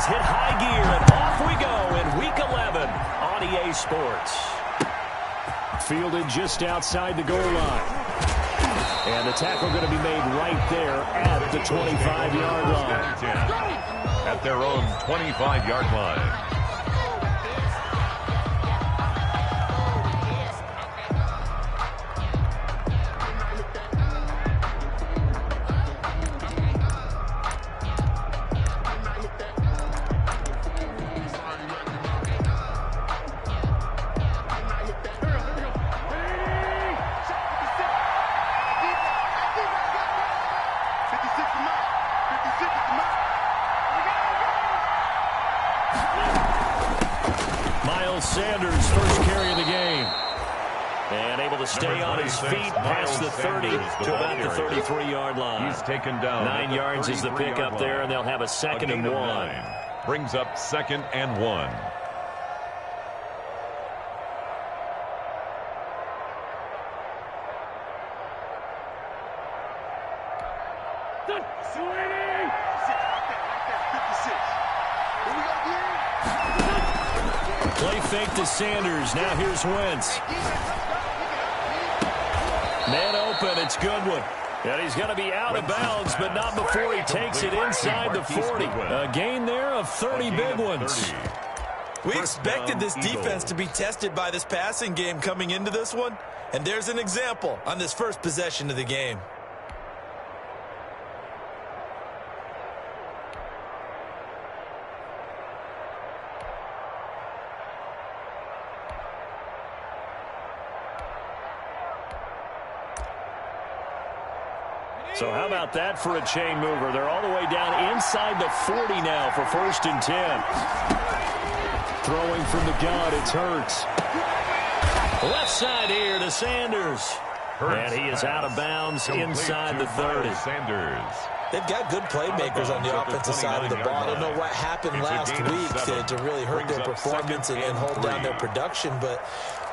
has hit high gear, and off we go in Week 11 on EA Sports. Fielded just outside the goal line. And the tackle going to be made right there at the 25-yard line. At their own 25-yard line. Sanders, first carry of the game. And able to stay on his feet past the 30 to about the 33-yard line. He's taken down. 9 yards is the pickup there, and they'll have a second and 1. Brings up 2nd and 1. Play fake to Sanders. Now here's Wentz. Man open. It's Goodwin. And he's going to be out of bounds, but not before he takes it inside the 40. A gain there of 30 big ones. We expected this defense to be tested by this passing game coming into this one. And there's an example on this first possession of the game. So how about that for a chain mover? They're all the way down inside the 40 now for 1st and 10. Throwing from the gun, it's Hurts. Left side here to Sanders. And he is out of bounds inside the 30. Sanders. They've got good playmakers on the offensive side of the ball. I don't know what happened last week to really hurt their performance and hold down their production, but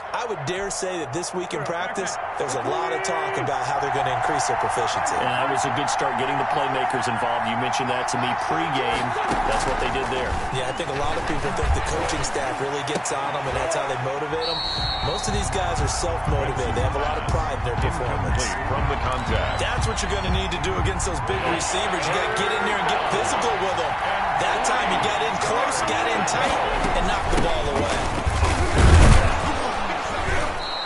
I would dare say that this week in practice, there's a lot of talk about how they're going to increase their proficiency. And that was a good start getting the playmakers involved. You mentioned that to me pregame. That's what they did there. Yeah, I think a lot of people think the coaching staff really gets on them, and that's how they motivate them. Most of these guys are self-motivated. They have a lot of pride in their performance. From the contact. That's what you're going to need to do against those big receivers. You got to get in there and get physical with them. That time he got in close, got in tight, and knocked the ball away.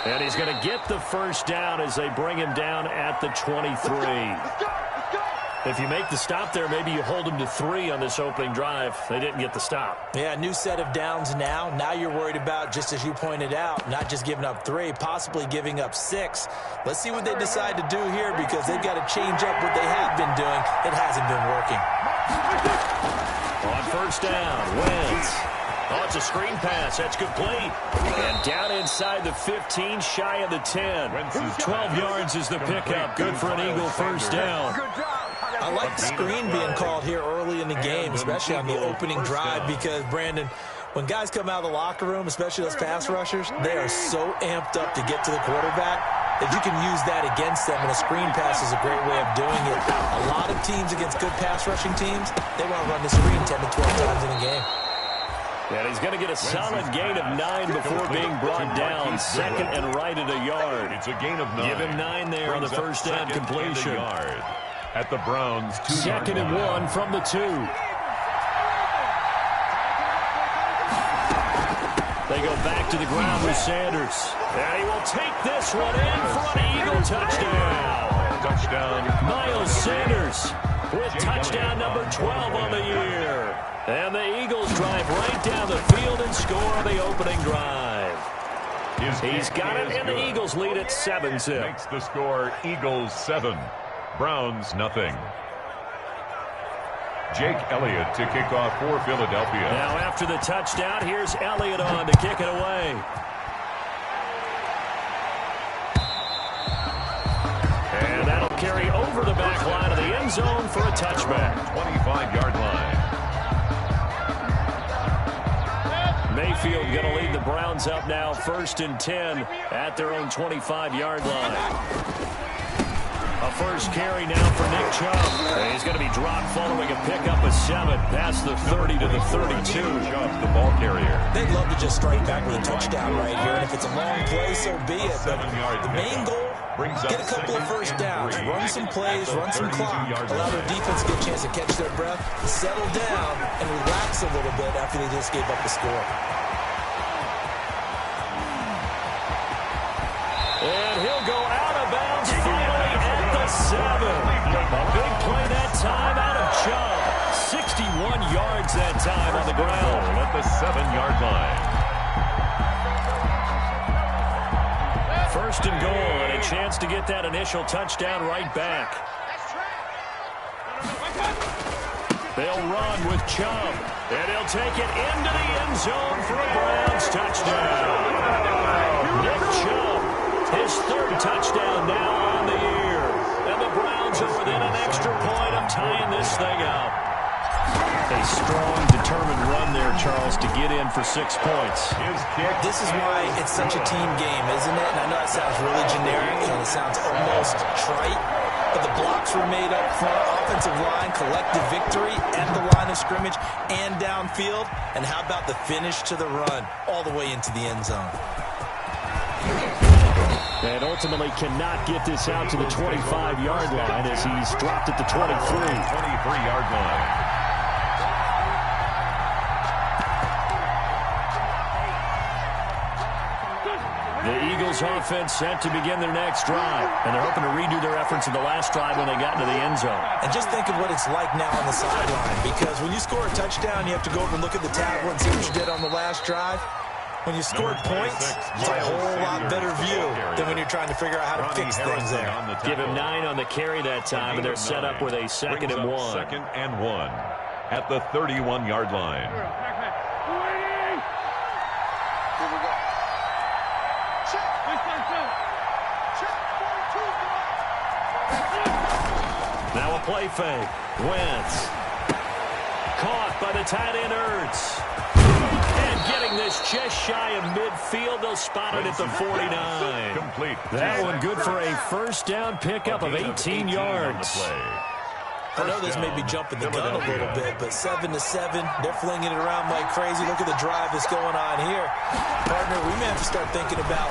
And he's going to get the first down as they bring him down at the 23. If you make the stop there, maybe you hold him to 3 on this opening drive. They didn't get the stop. Yeah, new set of downs now. Now you're worried about, just as you pointed out, not just giving up 3, possibly giving up 6. Let's see what they decide to do here because they've got to change up what they have been doing. It hasn't been working. On first down, Wentz. Oh, it's a screen pass. That's complete. And down inside the 15, shy of the 10. 12 yards is the pickup. Good for an Eagle first down. I like the screen being called here early in the game, especially on the opening drive, because, Brandon, when guys come out of the locker room, especially those pass rushers, they are so amped up to get to the quarterback that you can use that against them, and a screen pass is a great way of doing it. A lot of teams against good pass rushing teams, they want to run the screen 10 to 12 times in a game. And he's going to get a solid gain of 9 before being brought down. Second and right at a yard. It's a gain of 9. Give him 9 there on the first down completion. At the Browns, 2 second and 1 from the 2. They go back to the ground with Sanders. And he will take this one in for an Eagle touchdown. Touchdown. Miles Sanders with touchdown number 12 on the year. And the Eagles drive right down the field and score the opening drive. He's got it, and the Eagles lead at 7-zip. Makes the score Eagles 7, Browns nothing. Jake Elliott to kick off for Philadelphia. Now after the touchdown, here's Elliott on to kick it away. And that'll carry over the back line of the end zone for a touchback. 25-yard line. Mayfield going to lead the Browns up now, 1st and 10 at their own 25-yard line. A first carry now for Nick Chubb. And he's going to be dropped following a pickup of 7 past the 30 to the 32. Chubb, the ball carrier. They'd love to just strike back with a touchdown right here. And if it's a long play, so be it. But the main goal, get a couple of first downs, run some plays, run some clock, allow their defense to get a chance to catch their breath, settle down, and relax a little bit after they just gave up the score. And he'll go out of bounds finally at the 7. A big play that time out of Chubb. 61 yards that time on the ground. At the 7-yard line. First and goal, and a chance to get that initial touchdown right back. They'll run with Chubb, and he'll take it into the end zone for a Browns touchdown. Nick Chubb, his 3rd touchdown now on the year. And the Browns are within an extra point of tying this thing up. A strong, determined run there, Charles, to get in for 6 points. This is why it's such a team game, isn't it? And I know it sounds really generic and it sounds almost trite, but the blocks were made up front, offensive line, collective victory at the line of scrimmage and downfield. And how about the finish to the run all the way into the end zone? And ultimately cannot get this out to the 25-yard line as he's dropped at the 23. 23-yard line. The Eagles offense set to begin their next drive, and they're hoping to redo their efforts in the last drive when they got into the end zone. And just think of what it's like now on the sideline, because when you score a touchdown, you have to go over and look at the tablet and see what you did on the last drive. When you scored points, it's a whole lot better view than when you're trying to figure out how to fix things there. Give him 9 on the carry that time, and they're set up with a 2nd and 1. 2nd and 1 at the 31-yard line. Now a play fake. Wentz. Caught by the tight end Ertz. And getting this just shy of midfield. They'll spot it at the 49. Complete. That one good for a first down pickup of 18 yards. I know this may be jumping the gun a little bit, but 7-7, they're flinging it around like crazy. Look at the drive that's going on here. Partner, we may have to start thinking about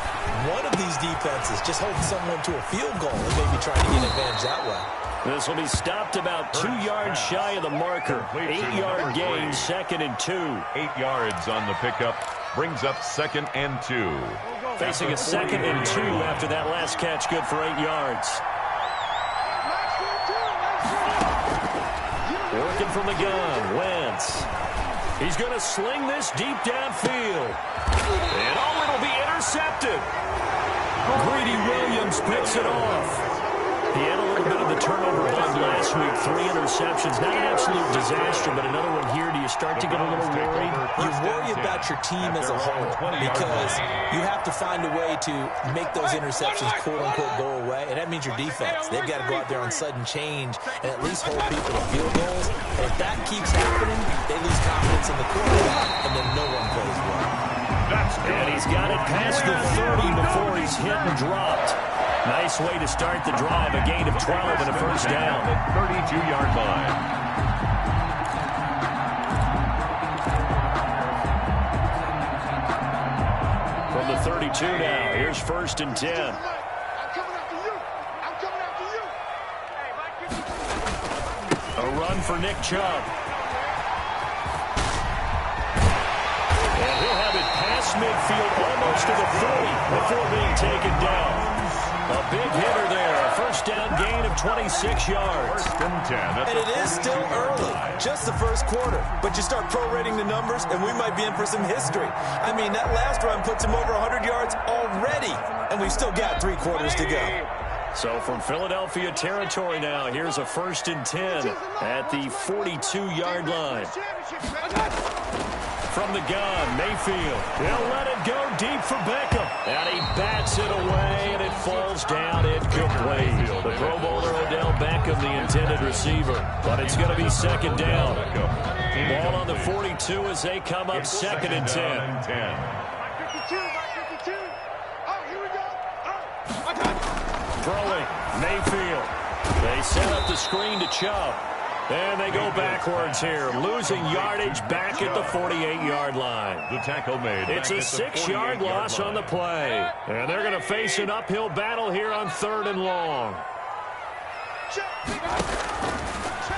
one of these defenses just holding someone to a field goal and maybe trying to get an advantage that way. This will be stopped about 2 yards shy of the marker. 8-yard gain, 2nd and 2. 8 yards on the pickup. Brings up 2nd and 2. Facing a 2nd and 2 after that last catch, good for 8 yards. Working from the gun, Wentz. He's going to sling this deep downfield. And oh, it'll be intercepted. Greedy Williams picks it off. He had a little bit of the turnover bug last week. 3 interceptions. Not an absolute disaster, but another one here. Do you start to get a little worried? You worry about your team as a whole because you have to find a way to make those interceptions, quote-unquote, go away, and that means your defense. They've got to go out there on sudden change and at least hold people to field goals. And if that keeps happening, they lose confidence in the quarterback, and then no one plays well. And he's got it past the 30 before he's hit and dropped. Nice way to start the drive. A gain of 12 and a first down. 32-yard line. From the 32 now, here's 1st and 10. A run for Nick Chubb. And he'll have it past midfield almost to the 40 before being taken down. A big hitter there. A first down gain of 26 yards. 1st and 10. And it is still early, just the first quarter. But you start prorating the numbers, and we might be in for some history. I mean, that last run puts him over 100 yards already, and we've still got 3 quarters to go. So from Philadelphia territory now, here's a 1st and 10 at the 42-yard line. From the gun, Mayfield. He'll let it go deep for Beckham. And he bats it away, and it falls down incomplete. The Pro Bowler Odell Beckham, the intended receiver. But it's going to be 2nd down. Ball on the 42 as they come up 2nd and 10. Throwing, Mayfield. They set up the screen to Chubb. And they go backwards here, losing yardage back at the 48-yard line. The tackle made. It's a 6-yard loss on the play. And they're going to face an uphill battle here on 3rd and long.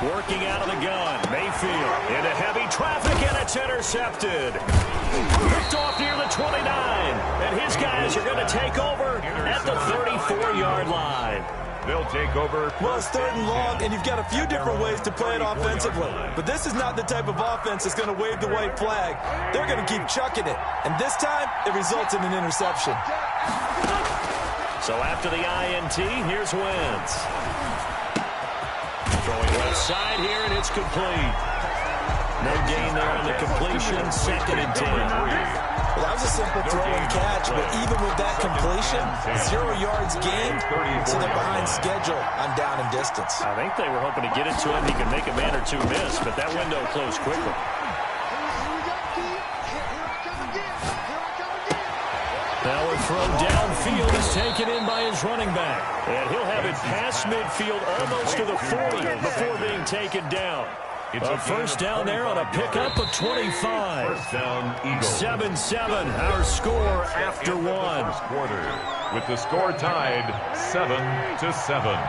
Working out of the gun, Mayfield into heavy traffic, and it's intercepted. Picked off near the 29, and his guys are going to take over at the 34-yard line. They'll take over. Well, it's 3rd and long, and you've got a few different ways to play it offensively. But this is not the type of offense that's going to wave the white flag. They're going to keep chucking it. And this time, it results in an interception. So after the INT, here's Wentz. Throwing left side here, and it's complete. No gain there on the completion, 2nd and 10. Well, that was a simple throw and catch, but even with that completion, 0 yards gained, so they're behind schedule on down and distance. I think they were hoping to get it to him. He could make a man or two miss, but that window closed quickly. Now a throw downfield is taken in by his running back. And he'll have it past midfield almost to the 40 before being taken down. It's a first down there on a pickup of 25. First down, Eagles. 7-7, our score after one. First quarter, with the score tied 7-7.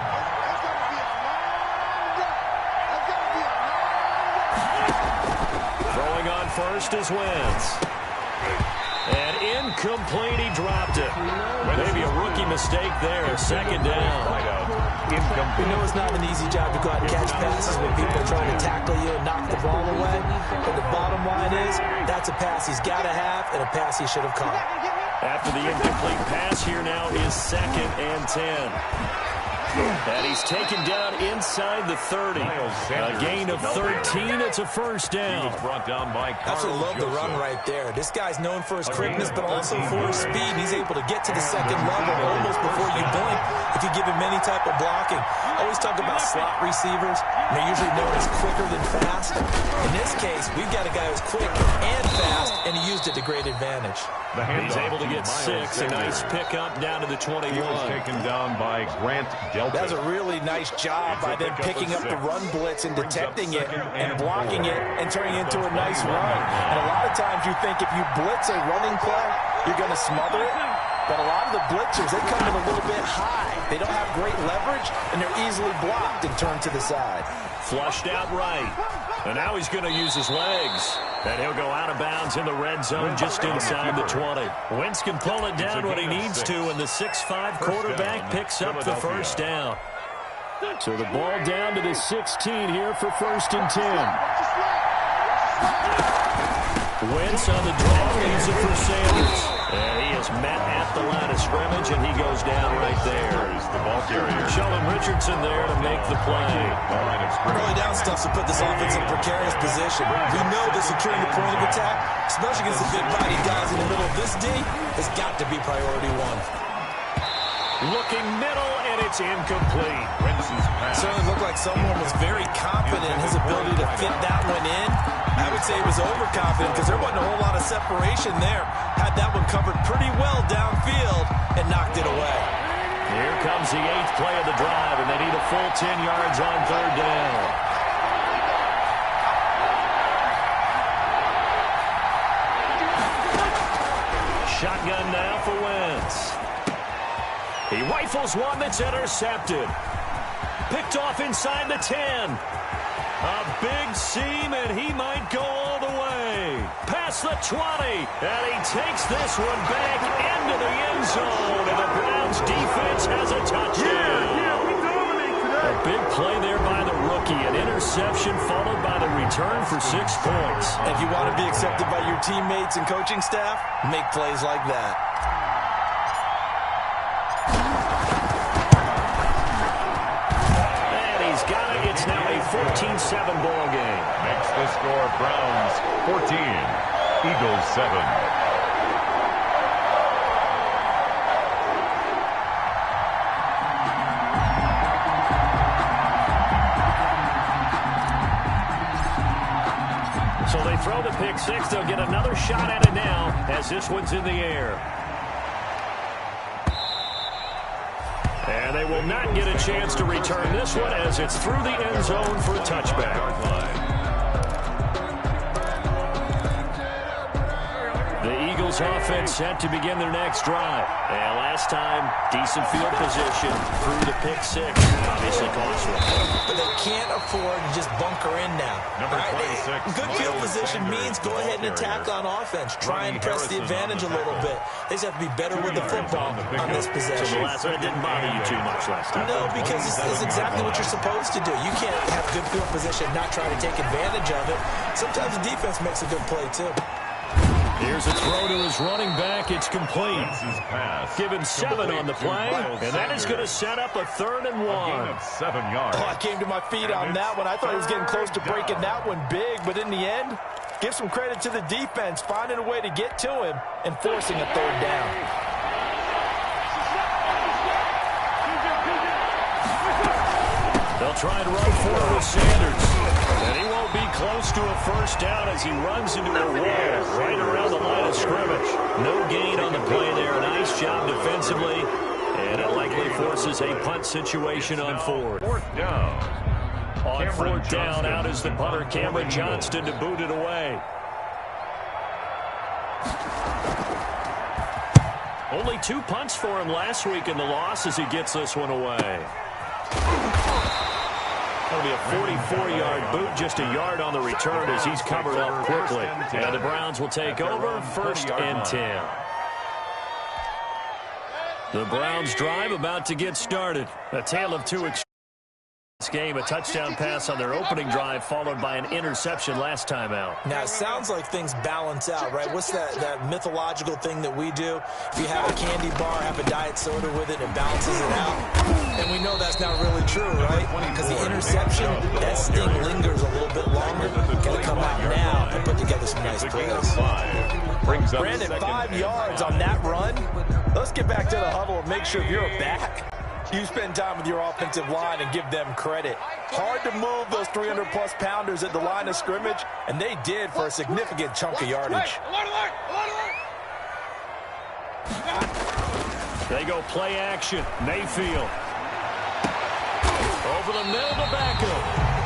Throwing on first is Wentz. And incomplete, he dropped it. Maybe a rookie mistake there, 2nd down. We know it's not an easy job to go out and catch passes when people are trying to tackle you and knock the ball away. But the bottom line is, that's a pass he's got to have and a pass he should have caught. After the incomplete pass, here now is 2nd and 10. And he's taken down inside the 30. A gain of 13. It's a first down. Absolutely love the run right there. This guy's known for his quickness, but also for his speed. He's able to get to the 2nd level almost before you blink if you give him any type of blocking. Always talk about slot receivers. They're usually known as quicker than fast. In this case, we've got a guy who's quick and fast, and he used it to great advantage. He's able to get 6. A nice pickup down to the 21. He was taken down by Grant Delta. That was a really nice job by them picking up the run blitz and detecting it and blocking it and turning it into a nice run. And a lot of times you think if you blitz a running play, you're going to smother it. But a lot of the blitzers, they come in a little bit high. They don't have great leverage, and they're easily blocked and turned to the side. Flushed out right. And now he's going to use his legs. And he'll go out of bounds in the red zone just inside the 20. Wentz can pull it down when he needs to, and the 6'5" quarterback picks up the first down. So the ball down to the 16 here for 1st and 10. Wentz on the draw, leaves it for Sanders. And he is met at the line of scrimmage, and he goes down right there. The ball carrier. Sheldon Richardson there to make the play. Early down stuff to put this offense in precarious position. We know that securing the point of attack, especially against the big body guys in the middle of this D, has got to be priority one. Looking middle, and it's incomplete. Certainly looked like someone was very confident in his ability to fit that one in. I would say he was overconfident because there wasn't a whole lot of separation there. Had that one covered pretty well downfield and knocked it away. Here comes the 8th play of the drive, and they need a full 10 yards on 3rd down. Shotgun now for Wentz. He rifles one that's intercepted. Picked off inside the 10. A big seam, and he might go all the way. Past the 20, and he takes this one back into the end zone, and the Browns defense has a touchdown. A big play there by the rookie. An interception followed by the return for 6 points. If you want to be accepted by your teammates and coaching staff, make plays like that. It's now a 14-7 ball game. Makes the score Browns 14, Eagles 7. So they throw the pick 6. They'll get another shot at it now as this one's in the air. And they will not get a chance to return this one as it's through the end zone for a touchback. The Eagles offense set to begin their next drive. And last time, decent field position through the pick six. Obviously costly. But they can't afford to just bunker in now. Number 26. Good field position means go ahead and attack on offense. Try and press the advantage a little bit. They just have to be better with the football on this possession. So the last one didn't bother you too much last time? No, because it's exactly what you're supposed to do. You can't have good field position, not try to take advantage of it. Sometimes the defense makes a good play, too. Here's a throw to his running back. It's complete. Given 7 on the play, and that is going to set up a 3rd and 1. 7 yards. Oh, I came to my feet on that one. I thought he was getting close to breaking that one big, but in the end, give some credit to the defense, finding a way to get to him and forcing a 3rd down. They'll try and run forward with Sanders. And he won't be close to a 1st down as he runs into a wall right around the line of scrimmage. No gain on the play there. Nice job defensively. And it likely forces a punt situation on 4th. 4th down. On 4th down, out is the punter, Cameron Johnston, to boot it away. Only 2 punts for him last week in the loss as he gets this one away. That'll be a 44-yard boot, just a yard on the return as he's covered up quickly. And the Browns will take over 1st and 10. The Browns drive about to get started. A tale of 2 game, a touchdown pass on their opening drive, followed by an interception last time out. Now, it sounds like things balance out, right? What's that mythological thing that we do? If you have a candy bar, have a diet soda with it, it balances it out. And we know that's not really true, right? Because the interception, that sting lingers a little bit longer. Got to come out now and put together some nice plays. Brandon, 5 yards on that run. Let's get back to the huddle and make sure if you're a back, you spend time with your offensive line and give them credit. Hard to move those 300-plus pounders at the line of scrimmage, and they did for a significant chunk of yardage. They go play action. Mayfield. Over the middle to Beckham.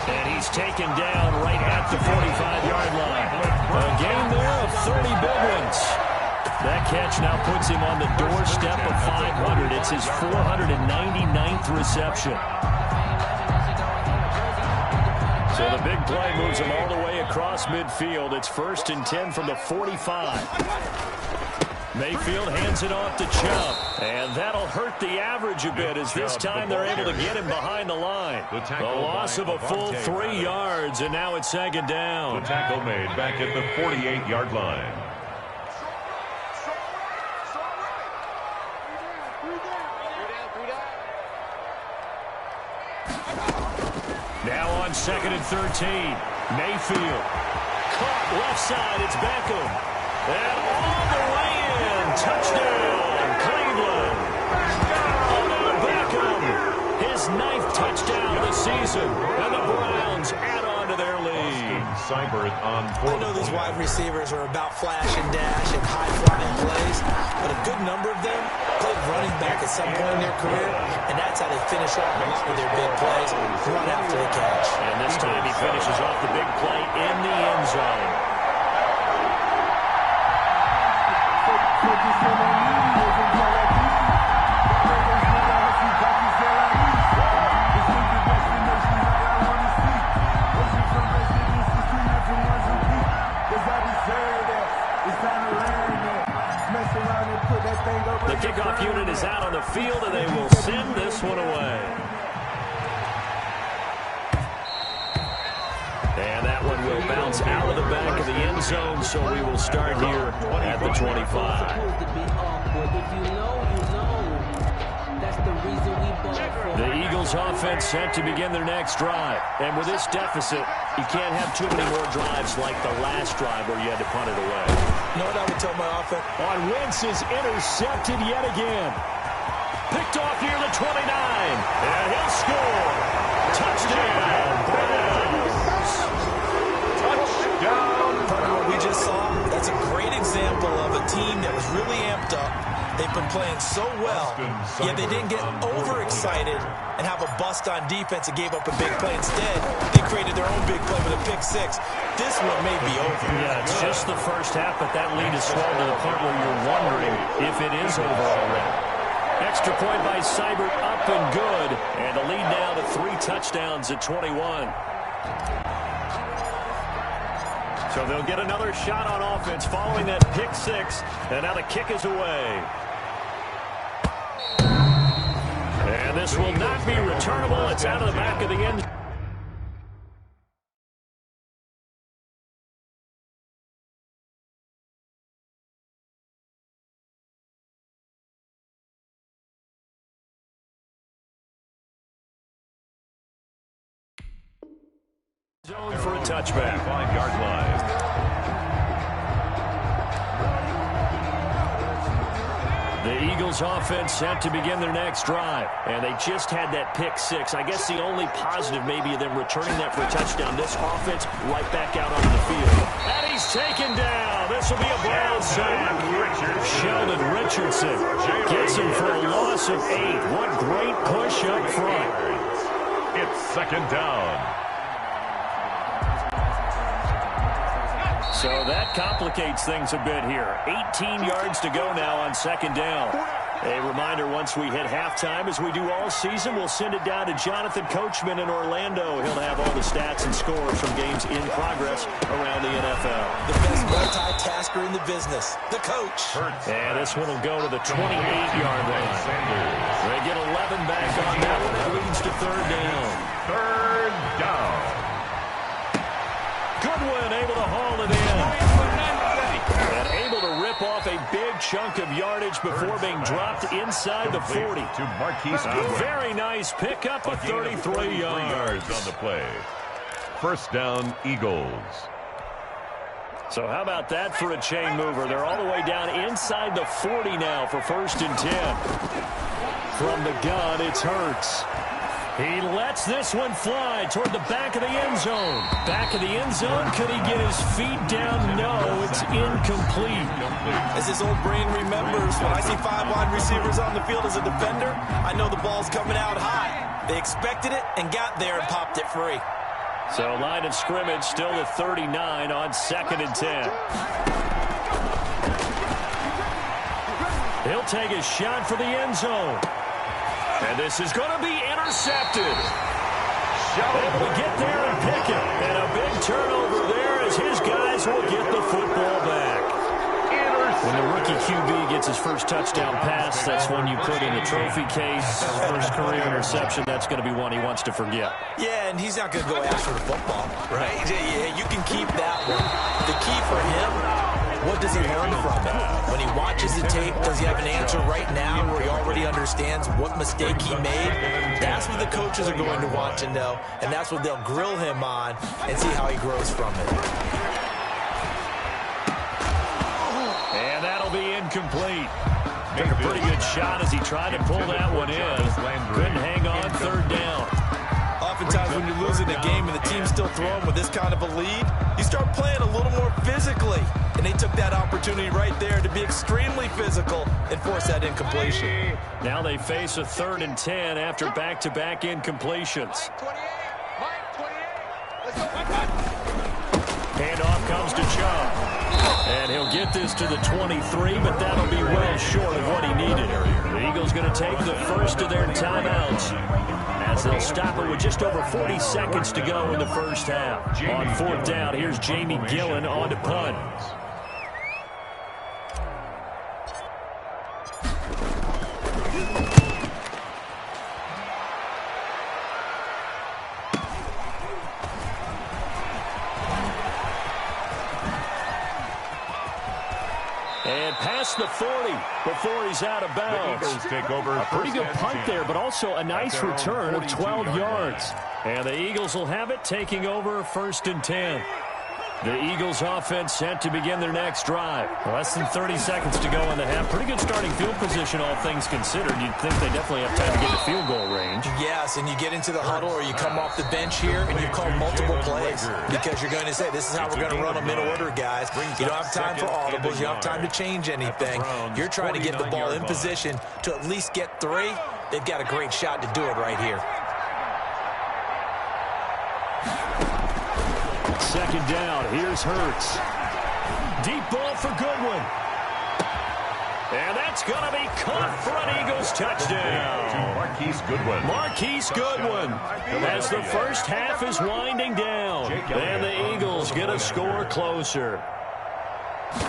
And he's taken down right at the 45-yard line. A gain there of 30 big ones. That catch now puts him on the doorstep of 500. It's his 499th reception. So the big play moves him all the way across midfield. It's 1st and 10 from the 45. Mayfield hands it off to Chubb. And that'll hurt the average a bit as this time they're able to get him behind the line. The loss of a full 3 yards, and now it's 2nd down. The tackle made back at the 48-yard line. Now on 2nd and 13. Mayfield. Caught left side. It's Beckham. And all the way in. Touchdown, Cleveland. Odell Beckham. His 9th touchdown of the season. And the Browns add on to their lead. I know these wide receivers are about flash and dash and high-flying plays, but a good number of them played running back at some point in their career, and that's how they finish off a lot of their big plays, run after the catch. And this time he finishes off the big play in the end zone. The kickoff unit is out on the field, and they will send this one away. And that one will bounce out of the back of the end zone, so we will start here at the 25. The Eagles offense set to begin their next drive. And with this deficit, you can't have too many more drives like the last drive where you had to punt it away. You know what I would tell my offense? On Wentz is intercepted yet again. Picked off near the 29. And he'll score. Touchdown, Browns. Touchdown. What we just saw, that's a great example of a team that was really amped up, They've been playing so well, yet they didn't get overexcited and have a bust on defense and gave up a big play. Instead, they created their own big play with a pick six. This one may be over. Yeah, it's just the first half, but that lead is swelled to the point where you're wondering if it is over already. Extra point by Seibert, up and good. And the lead now to 3 touchdowns at 21. So they'll get another shot on offense following that pick six. And now the kick is away. And this will not be returnable. It's out of the back of the end. Zone for a touchback. 5-yard line. The Eagles offense set to begin their next drive. And they just had that pick six. I guess the only positive maybe of them returning that for a touchdown. This offense right back out onto the field. And he's taken down. This will be a Brown sack. Sheldon Richardson gets him for a loss of 8. What great push up front. It's second down. So that complicates things a bit here. 18 yards to go now on second down. A reminder, once we hit halftime, as we do all season, we'll send it down to Jonathan Coachman in Orlando. He'll have all the stats and scores from games in progress around the NFL. The best multitasker in the business, the coach. And this one will go to the 28-yard line. They get 11 back on that one. It leads to third down. Third down. Goodwin able to haul it in. And able to rip off a big chunk of yardage before being dropped inside the 40. To Marquise A Goodwin. very nice pickup of 33 yards. On the play. First down, Eagles. So how about that for a chain mover? They're all the way down inside the 40 now for first and 10. From the gun, it's Hurts. He lets this one fly toward the back of the end zone. Back of the end zone. Could he get his feet down? No, it's incomplete. As his old brain remembers, when I see 5 wide receivers on the field as a defender, I know the ball's coming out high. They expected it and got there and popped it free. So line of scrimmage still at 39 on second and 10. He'll take a shot for the end zone. And this is going to be intercepted. Able to get there and pick it. And a big turnover there as his guys will get the football back. When the rookie QB gets his first touchdown pass, that's one you put in the trophy case. First career interception, that's going to be one he wants to forget. Yeah, and he's not going to go after the football, right? Yeah, you can keep that one. The key for him, what does he learn from it? When he watches the tape, does he have an answer right now where he already understands what mistake he made? That's what the coaches are going to want to know, and that's what they'll grill him on and see how he grows from it. And that'll be incomplete. Took a pretty good shot as he tried to pull that one in. Couldn't hang on third down. Oftentimes when you're losing a game and the team's still throwing with this kind of a lead, you start playing a little more physically. And they took that opportunity right there to be extremely physical and force that incompletion. Now they face a 3rd and 10 after back-to-back incompletions. Handoff comes to Chubb. And he'll get this to the 23, but that'll be well short of what he needed. The Eagles going to take the first of their timeouts as they'll stop it with just over 40 seconds to go in the first half. On 4th down, here's Jamie Gillen on to punt. And past the 40 before he's out of bounds. The Eagles take over. A pretty good punt there, but also a nice return of 12 yards. And the Eagles will have it, taking over 1st and 10. The Eagles offense set to begin their next drive. Less than 30 seconds to go in the half. Pretty good starting field position, all things considered. You'd think they definitely have time to get to field goal range. Yes, and you get into the huddle or you come off the bench here and you call multiple plays because you're going to say, this is how we're going to run them in order, guys. You don't have time for audibles. You don't have time to change anything. You're trying to get the ball in position to at least get 3. They've got a great shot to do it right here. Second down, here's Hurts. Deep ball for Goodwin. And that's going to be caught for an Eagles touchdown. Marquise Goodwin as the first half is winding down. And the Eagles get a score closer.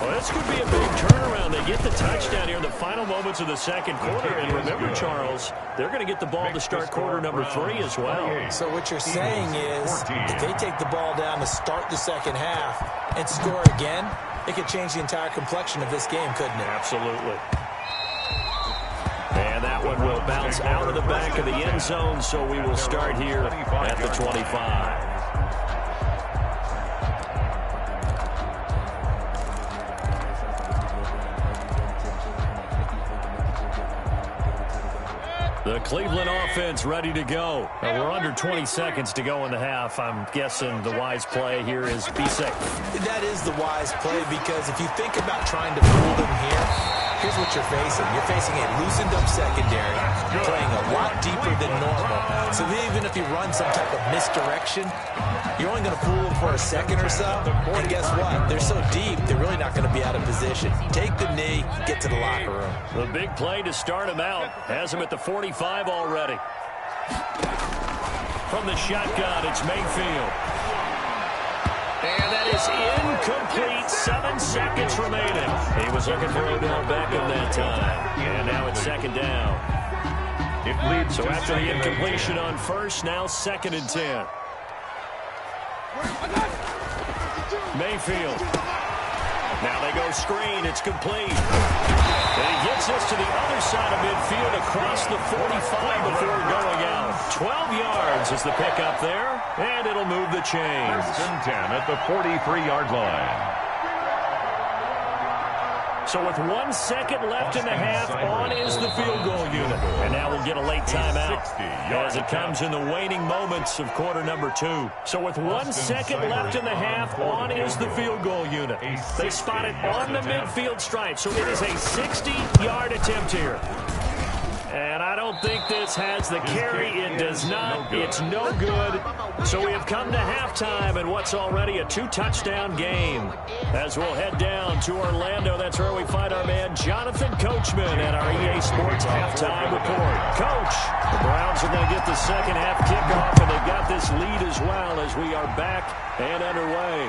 Well, this could be a big turnaround. They get the touchdown here in the final moments of the second quarter. And remember, Charles, they're going to get the ball to start quarter number 3 as well. So what you're saying is if they take the ball down to start the second half and score again, it could change the entire complexion of this game, couldn't it? Absolutely. And that one will bounce out of the back of the end zone, so we will start here at the 25. The Cleveland offense ready to go. We're under 20 seconds to go in the half. I'm guessing the wise play here is be safe. That is the wise play because if you think about trying to fool them here, here's what you're facing. You're facing a loosened up secondary, playing a lot deeper than normal. So even if you run some type of misdirection, you're only going to fool them for a second or so. And guess what? They're so deep, they're really not going to be out of position. Take the knee, get to the locker room. The big play to start him out has him at the 45 already. From the shotgun, it's Mayfield. And that is incomplete. 7 seconds remaining. He was looking for Odell Beckham that time. And now it's second down. So after the incompletion on first, now 2nd and 10. Mayfield. Now they go screen. It's complete. And he gets us to the other side of midfield across the 45 before going out. 12 yards is the pickup there, and it'll move the chains. 1st and 10 at the 43-yard line. So with 1 second left in the half, on is the field goal unit. And now we'll get a late timeout as it comes in the waning moments of quarter number 2. So with 1 second left in the half, on is the field goal unit. They spot it on the midfield stripe, so it is a 60-yard attempt here. And I don't think this has the carry. It does not. It's no good. So we have come to halftime in what's already a 2-touchdown game. As we'll head down to Orlando, that's where we find our man Jonathan Coachman at our EA Sports halftime report. Coach, the Browns are going to get the second half kickoff, and they've got this lead as well as we are back and underway.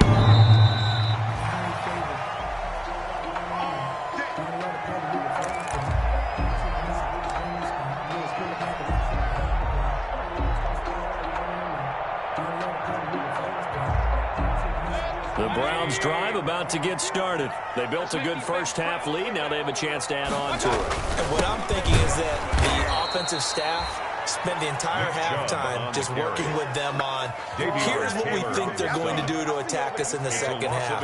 The Browns drive about to get started. They built a good first half lead. Now they have a chance to add on to it. And what I'm thinking is that the offensive staff spent the entire halftime just working with them on, here's what we think they're going to do to attack us in the second half.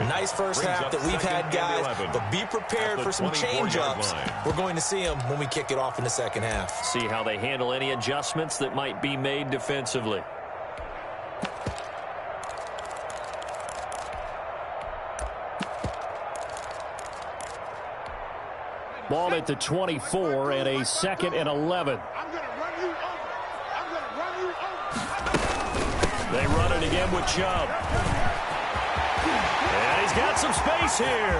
Nice first half that we've had, guys, but be prepared for some change-ups. We're going to see them when we kick it off in the second half. See how they handle any adjustments that might be made defensively. Ball at the 24 and a 2nd and 11. They run it again with Chubb. And he's got some space here.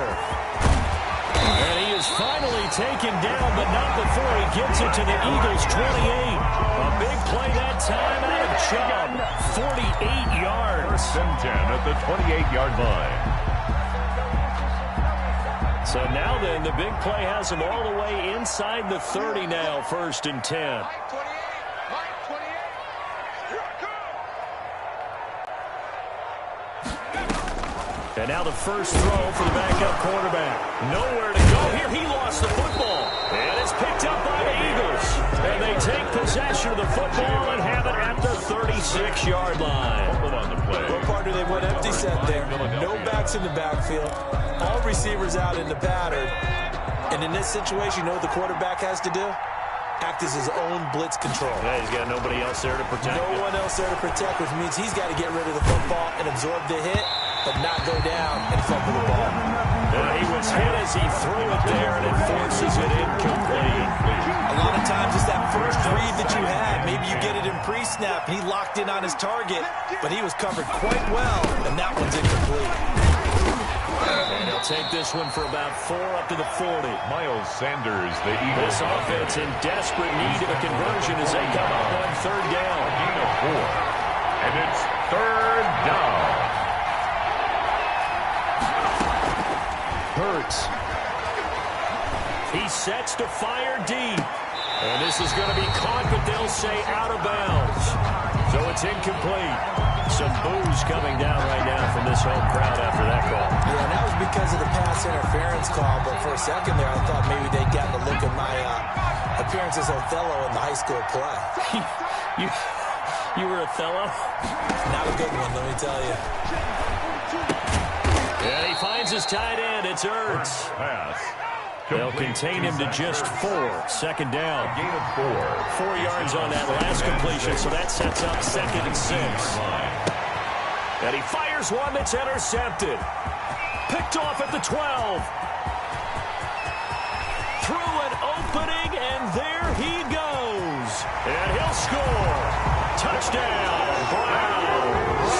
And he is finally taken down, but not before he gets it to the Eagles' 28. A big play that time out of Chubb. 48 yards. 1st and 10 at the 28-yard line. So now then, the big play has him all the way inside the 30 now, 1st and 10. And now the first throw for the backup quarterback. Nowhere to go here. He lost the football. And it's picked up by the Eagles. And they take possession of the football and have it at the 36-yard line. On the play. Well, partner, they went empty set there. No backs in the backfield. All receivers out in the pattern. And in this situation, you know what the quarterback has to do? Act as his own blitz control. Yeah, he's got nobody else there to protect him. No one else there to protect, which means he's got to get rid of the football and absorb the hit, but not go down and fumble the ball. He was hit as he threw it there, and it forces it incomplete. A lot of times it's that first read that you had. Maybe you get it in pre-snap, and he locked in on his target, but he was covered quite well, and that one's incomplete. And he'll take this one for about 4 up to the 40. Miles Sanders, the Eagles. This offense in desperate need of a conversion as they come up on third down. Gain of 4. And it's third down. Hurts. He sets to fire deep. And this is going to be caught, but they'll say out of bounds. So it's incomplete. Some boos coming down right now from this home crowd after that call. Yeah, and that was because of the pass interference call, but for a second there I thought maybe they'd gotten a look at my appearance as Othello in the high school play. You were Othello? Not a good one, let me tell you. And he finds his tight end. It's Ertz. Pass. They'll contain him to just 4. Second down. Gain of 4. 4 yards on that last completion, so that sets up 2nd and 6. And he fires one that's intercepted. Picked off at the 12. Through an opening, and there he goes. And he'll score. Touchdown, Browns.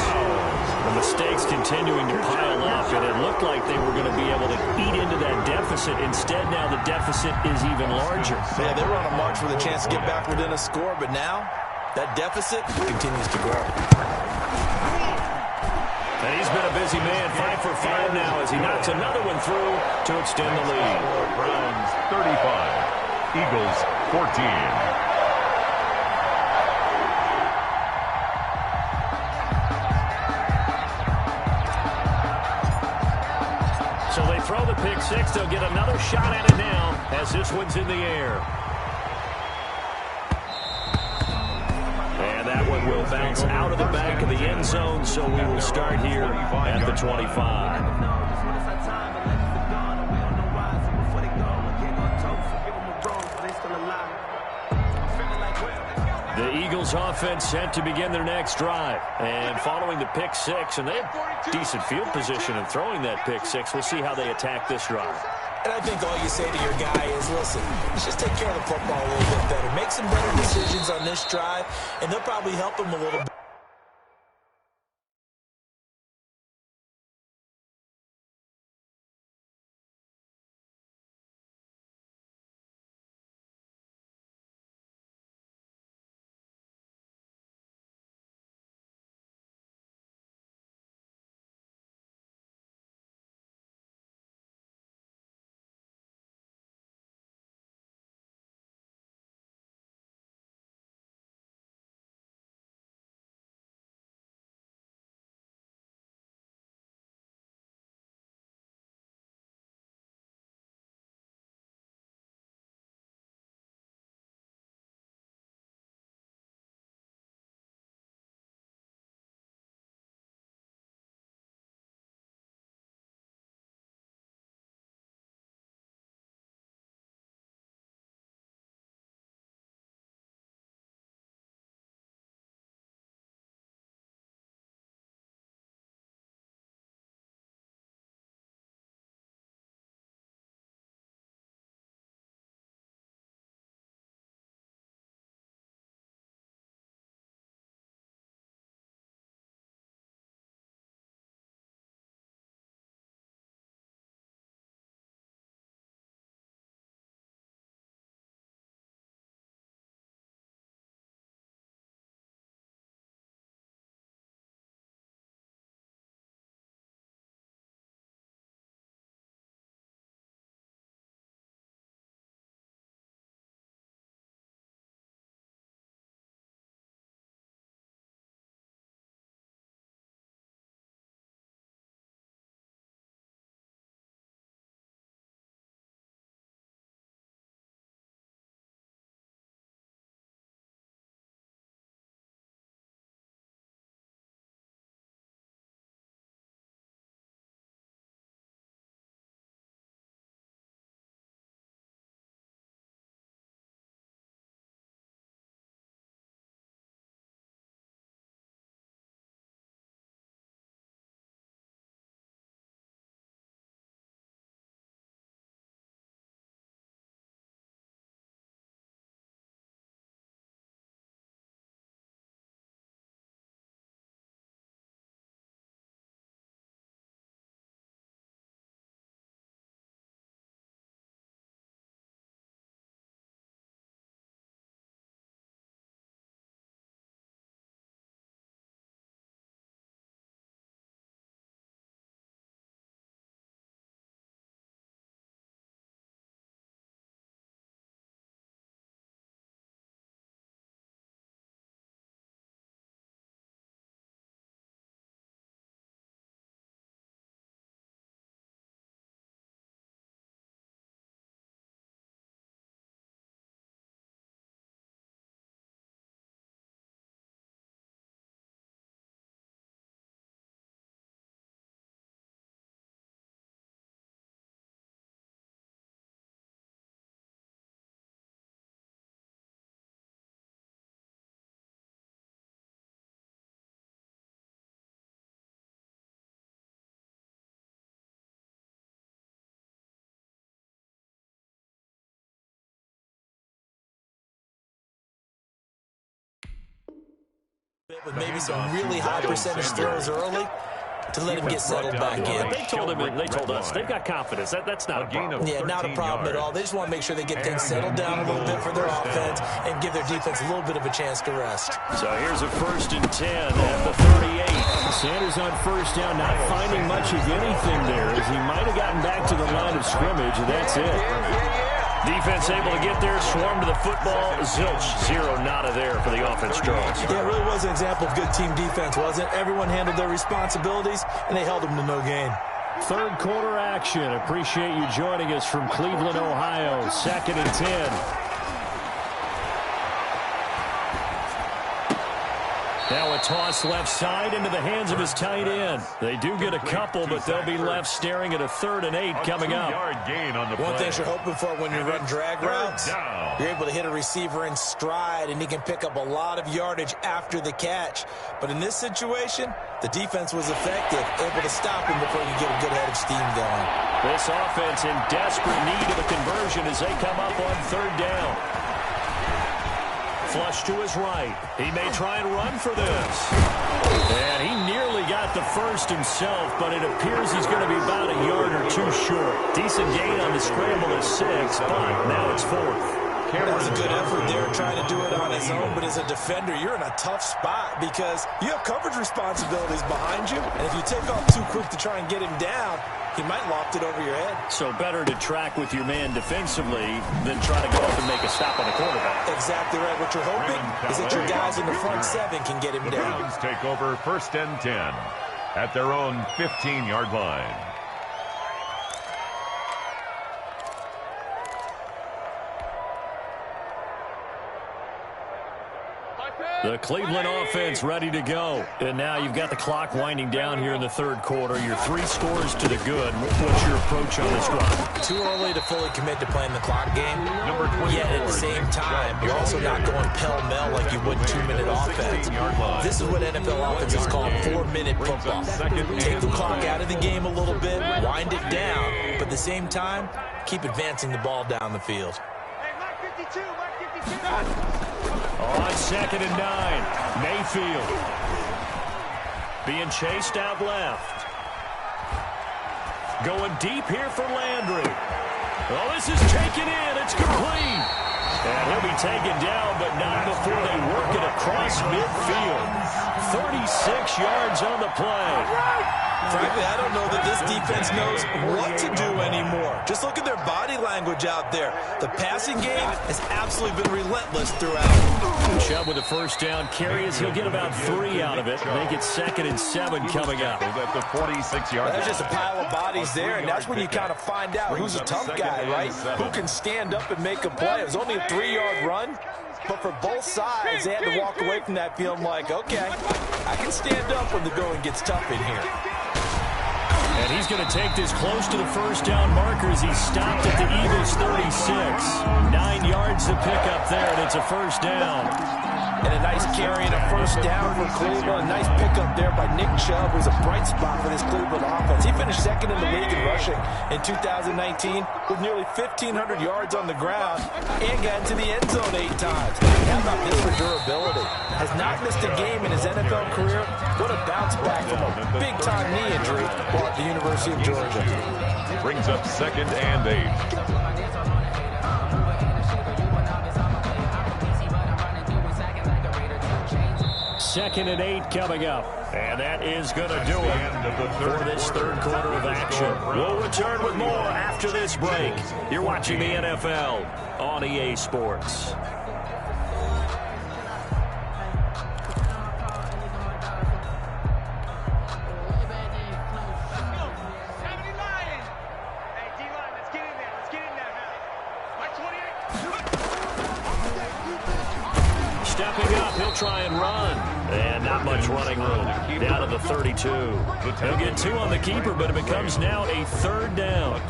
The mistakes continuing to pile up, and it looked like they were going to be able to eat into that deficit. Instead, now the deficit is even larger. Yeah, they were on a march with a chance to get back within a score, but now that deficit continues to grow. And he's been a busy man, 5 for 5 now as he knocks another one through to extend the lead. Browns 35, Eagles 14. So they throw the pick 6. They'll get another shot at it now as this one's in the air. And that one will bounce out of the back of the end zone, so we will start here at the 25. The Eagles offense set to begin their next drive. And following the pick 6, and they have decent field position in throwing that pick 6. We'll see how they attack this drive. And I think all you say to your guy is, listen, let's just take care of the football a little bit better. Make some better decisions on this drive, and they'll probably help him a little bit. With maybe some really high percentage throws early to let him get settled back in. They told us they've got confidence. That's not a problem. Yeah, not a problem at all. They just want to make sure they get things settled down a little bit for their offense and give their defense a little bit of a chance to rest. So here's a 1st and 10 at the 38. Sanders on 1st down, not finding much of anything there as he might have gotten back to the line of scrimmage, and that's it. Defense able to get there, swarm to the football. Zilch, 0 nada there for the offense draws. Yeah, it really was an example of good team defense, wasn't it? Everyone handled their responsibilities, and they held them to no gain. 3rd quarter action. Appreciate you joining us from Cleveland, Ohio. 2nd and 10. Now a toss left side into the hands of his tight end. They do get a couple, but they'll be left staring at a 3rd and 8 coming up. One thing you're hoping for when you run drag routes, you're able to hit a receiver in stride, and he can pick up a lot of yardage after the catch. But in this situation, the defense was effective, able to stop him before you get a good head of steam going. This offense in desperate need of a conversion as they come up on 3rd down. Flush to his right. He may try and run for this. And he nearly got the first himself, but it appears he's going to be about a yard or 2 short. Decent gain on the scramble at 6, but now it's 4th. That was a good effort there, trying to do it on his own, but as a defender, you're in a tough spot because you have coverage responsibilities behind you, and if you take off too quick to try and get him down, he might loft it over your head. So better to track with your man defensively than try to go up and make a stop on the quarterback. Exactly right. What you're hoping is that your guys in the front 7 can get him down. The Browns take over 1st and 10 at their own 15-yard line. The Cleveland offense ready to go. And now you've got the clock winding down here in the 3rd quarter. Your 3 scores to the good. What's your approach on this drive? Too early to fully commit to playing the clock game. Yet at the same time, you're also not going pell-mell like you would 2-minute offense. This is what NFL offenses call 4-minute football. Take the clock out of the game a little bit, wind it down, but at the same time, keep advancing the ball down the field. Hey, Mark 52, Mark 52. On 2nd and 9, Mayfield being chased out left. Going deep here for Landry. Oh, this is taken in. It's complete. And he'll be taken down, but not before they work it across midfield. 36 yards on the play. Frankly, I don't know that this defense knows what to do anymore. Just look at their body language out there. The passing game has absolutely been relentless throughout. Chubb with a 1st down carry as he'll get about 3 out of it. Make it 2nd and 7 coming up. At the 46-yard line. That's just a pile of bodies there, and that's when you kind of find out who's a tough guy, right? Who can stand up and make a play. It was only a 3-yard run, but for both sides, they had to walk away from that feeling like, okay, I can stand up when the going gets tough in here. And he's going to take this close to the 1st down marker as he stopped at the Eagles' 36. 9 yards to pick up there, and it's a 1st down. And a nice carry and a 1st down for Cleveland. A nice pickup there by Nick Chubb, who's a bright spot for this Cleveland offense. He finished 2nd in the league in rushing in 2019 with nearly 1,500 yards on the ground and got into the end zone 8 times. How about this for durability? Has not missed a game in his NFL career. What a bounce back from a big-time knee injury while at the University of Georgia. Brings up 2nd and 8. 2nd and 8 coming up. And that is going to do it for this 3rd quarter of action. We'll return with more after this break. You're watching the NFL on EA Sports. Stepping up, he'll try and run. And not much running room. Down to the 32. He'll get 2 on the keeper, but it becomes now a 3rd down.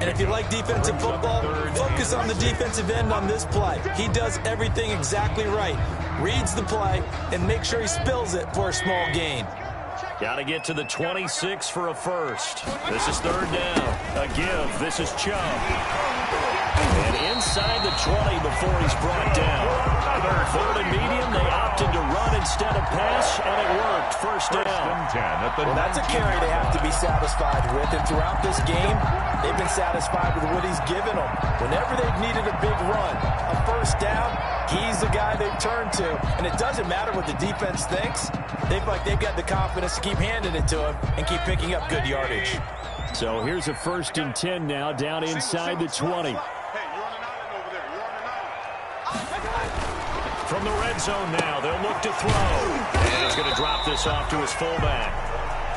And if you like defensive football, focus on the defensive end on this play. He does everything exactly right. Reads the play and makes sure he spills it for a small gain. Got to get to the 26 for a first. This is third down. A give. This is Chubb. And inside the 20 before he's brought down. Third and medium. They opted to run instead of pass, and it worked. First down. Well, that's a carry they have to be satisfied with. And throughout this game, they've been satisfied with what he's given them. Whenever they've needed a big run, a first down, he's the guy they've turned to. And it doesn't matter what the defense thinks. They feel like they've got the confidence to keep handing it to him and keep picking up good yardage. So here's a 1st and 10 now, down inside the 20. From the red zone now, they'll look to throw. And he's going to drop this off to his fullback.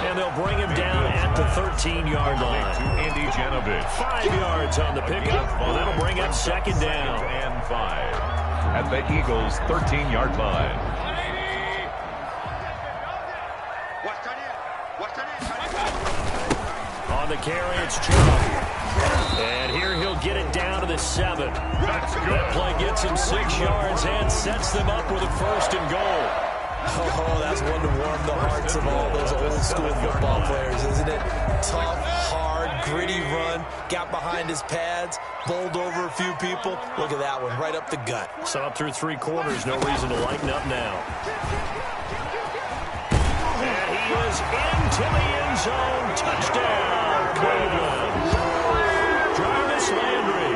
And they'll bring him down at the 13-yard line. 5 yards on the pickup. Well, that'll bring up second down. And 5 at the Eagles' 13-yard line. On the carry, it's Chubb. And here he'll get it down to the 7. That play gets him 6 yards and sets them up with a 1st and goal. Oh, that's one to warm the hearts of all those old-school football players, isn't it? Tough, hard, gritty run. Got behind his pads, bowled over a few people. Look at that one, right up the gut. So up through 3 quarters, no reason to lighten up now. And he is into the end zone. Touchdown, Cleveland. Jarvis Landry,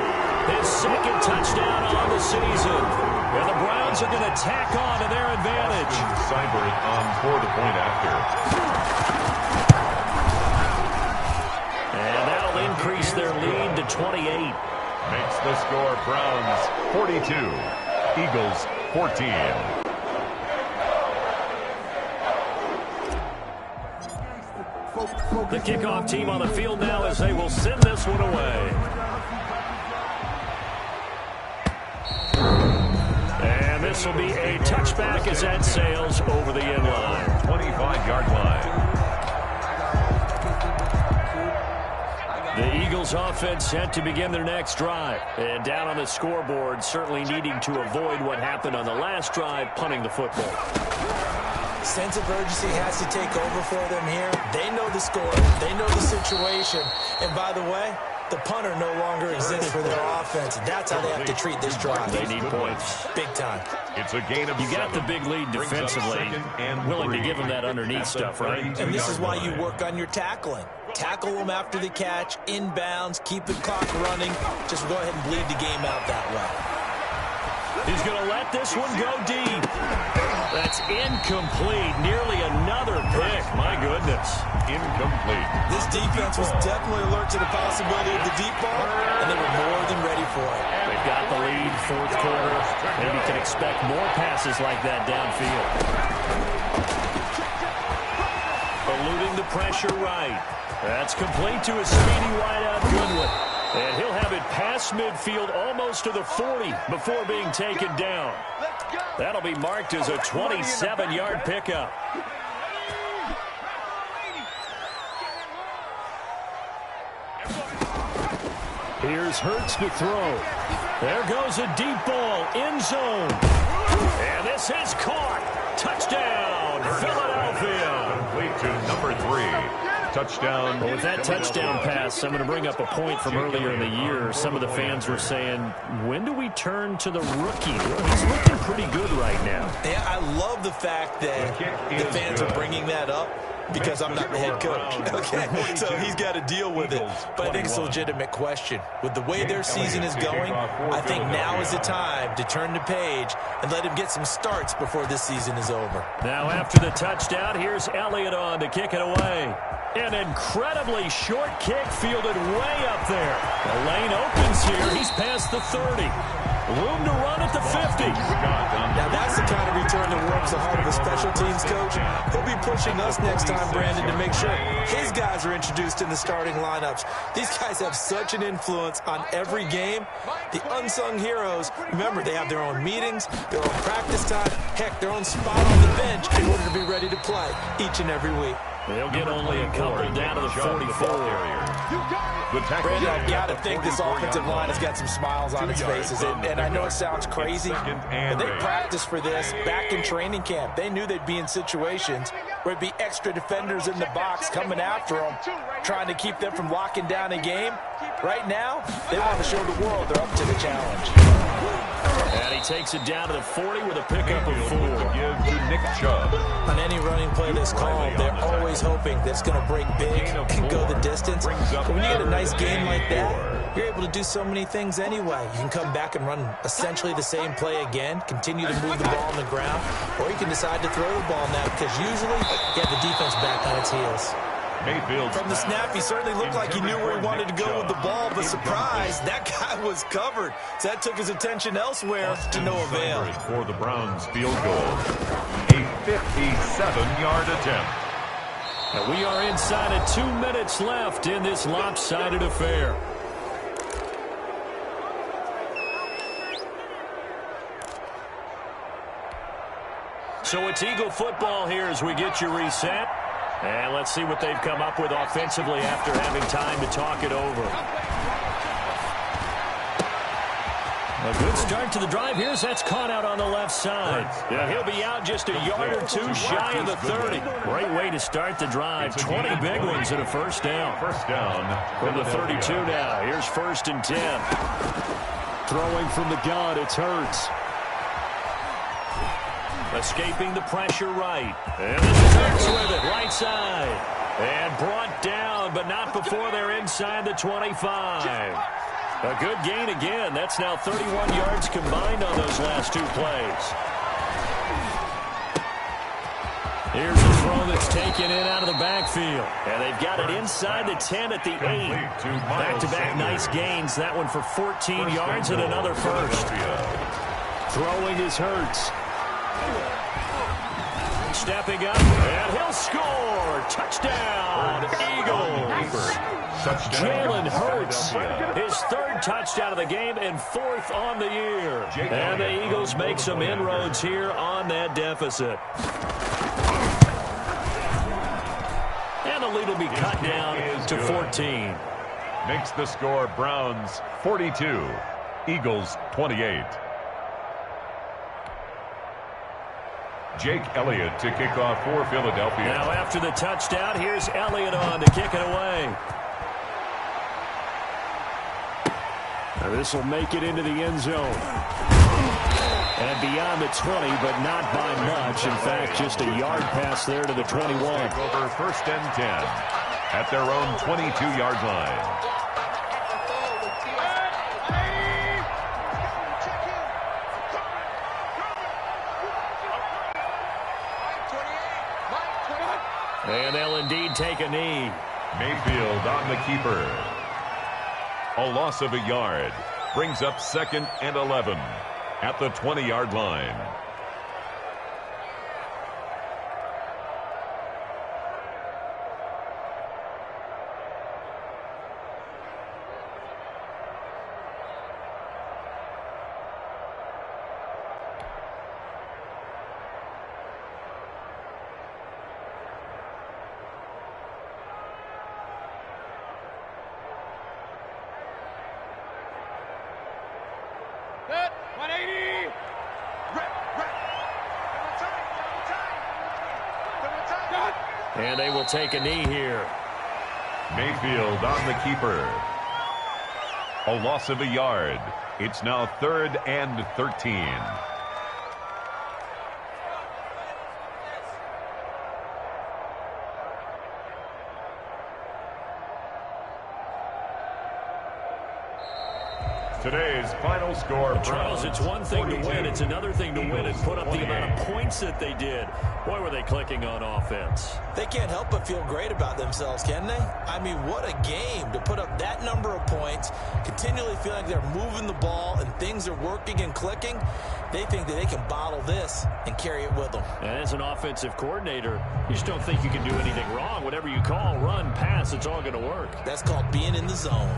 his 2nd touchdown on the season. And the Browns are going to tack on to their advantage. Seibert on for the point after. And that'll increase their lead to 28. Makes the score Browns 42, Eagles 14. The kickoff team on the field now as they will send this one away. And this will be a touchback as that sails over the end line. 25-yard line. The Eagles offense set to begin their next drive. And down on the scoreboard, certainly needing to avoid what happened on the last drive, punting the football. Sense of urgency has to take over for them here. They know the score. They know the situation. And by the way, the punter no longer exists for their offense. That's how they have to treat this drive. They need points. Big time. It's a gain of You got the big lead defensively. Willing to give them that underneath stuff, right? And this is why you work on your tackling. Tackle them after the catch, inbounds, keep the clock running. Just go ahead and bleed the game out that way. He's going to let this one go deep. That's incomplete. Nearly another pick. My goodness. Incomplete. This defense was definitely alert to the possibility of the deep ball, and they were more than ready for it. They've got the lead, 4th quarter. Maybe you can expect more passes like that downfield. Eluding the pressure right. That's complete to a speedy wideout Goodwin. And he'll have it past midfield almost to the 40 before being taken down. That'll be marked as a 27-yard pickup. Here's Hurts to throw. There goes a deep ball, end zone. And this is caught. Touchdown, Philadelphia. Complete to number 3. Touchdown. Well, with that touchdown pass, I'm going to bring up a point from earlier in the year. Some of the fans were saying, when do we turn to the rookie? He's looking pretty good right now. Yeah, I love the fact that the fans are bringing that up because I'm not the head coach. Okay, so he's got to deal with it. But I think it's a legitimate question. With the way their season is going, I think now is the time to turn the page and let him get some starts before this season is over. Now after the touchdown, here's Elliott on to kick it away. An incredibly short kick fielded way up there. The lane opens here. He's past the 30. Room to run at the 50. Now that's the kind of return that warms the heart of a special teams coach. He'll be pushing us next time, Brandon, to make sure his guys are introduced in the starting lineups. These guys have such an influence on every game. The unsung heroes, remember, they have their own meetings, their own practice time, heck, their own spot on the bench in order to be ready to play each and every week. They'll get only a couple down to the 44. The tackle. Brandon, I've got to think this offensive line has got some smiles on its faces. And I know it sounds crazy, but they practiced for this back in training camp. They knew they'd be in situations where it'd be extra defenders in the box coming after them, trying to keep them from locking down a game. Right now, they want to show the world they're up to the challenge. And he takes it down to the 40 with a pickup of 4. Give to Nick Chubb. On any running play that's called, they're always hoping that it's going to break big and go the distance. But when you get a nice game like that, you're able to do so many things anyway. You can come back and run essentially the same play again, continue to move the ball on the ground, or you can decide to throw the ball now because usually you have the defense back on its heels. Mayfield. From the snap, he certainly looked like he knew where he wanted to go with the ball, but surprise, that guy was covered. So that took his attention elsewhere to no avail. For the Browns field goal. A 57-yard attempt. And we are inside of 2 minutes left in this lopsided affair. So it's Eagle football here as we get you reset. And let's see what they've come up with offensively after having time to talk it over. A good start to the drive here as that's caught out on the left side. Yeah, he'll be out just a yard or two shy of the 30. Great way to start the drive. 20 big ones and a first down. First down From the 32 now. Here's 1st and 10. Throwing from the gun, it's Hurts. Escaping the pressure right. And this is Hurts with it, right side. And brought down, but not before they're inside the 25. A good gain again. That's now 31 yards combined on those last 2 plays. Here's a throw that's taken in out of the backfield. And they've got it inside the 10 at the 8. Back-to-back nice gains. That one for 14 yards and another first. Throwing is Hurts. Stepping up, and he'll score. Touchdown, Eagles. Jalen Hurts, his 3rd touchdown of the game and 4th on the year. And the Eagles make some inroads here on that deficit. And the lead will be cut down to 14. Makes the score Browns 42, Eagles 28. Jake Elliott to kick off for Philadelphia. Now after the touchdown, here's Elliott on to kick it away. Now this will make it into the end zone. And beyond the 20, but not by much. In fact, just a yard pass there to the 21. Over 1st and 10 at their own 22-yard line. And they'll indeed take a knee. Mayfield on the keeper. A loss of a yard. Brings up 2nd and 11 at the 20-yard line. Set, 180. And they will take a knee here. Mayfield on the keeper. A loss of a yard. It's now 3rd and 13. Today's final score. Charles, it's one thing 42, to win. It's another thing to win and put up 28. The amount of points that they did. Boy, were they clicking on offense. They can't help but feel great about themselves, can they? I mean, what a game to put up that number of points, continually feeling like they're moving the ball and things are working and clicking. They think that they can bottle this and carry it with them. And as an offensive coordinator, you just don't think you can do anything wrong. Whatever you call, run, pass, it's all going to work. That's called being in the zone.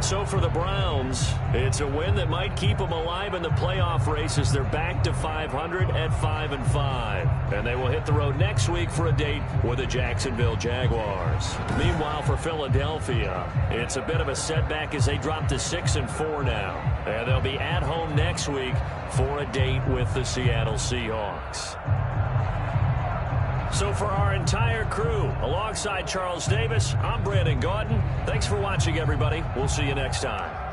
So for the Browns, it's a win that might keep them alive in the playoff race as they're back to 500 at 5-5. And they will hit the road next week for a date with the Jacksonville Jaguars. Meanwhile, for Philadelphia, it's a bit of a setback as they drop to 6-4 now. And they'll be at home next week for a date with the Seattle Seahawks. So for our entire crew, alongside Charles Davis, I'm Brandon Gaudin. Thanks for watching, everybody. We'll see you next time.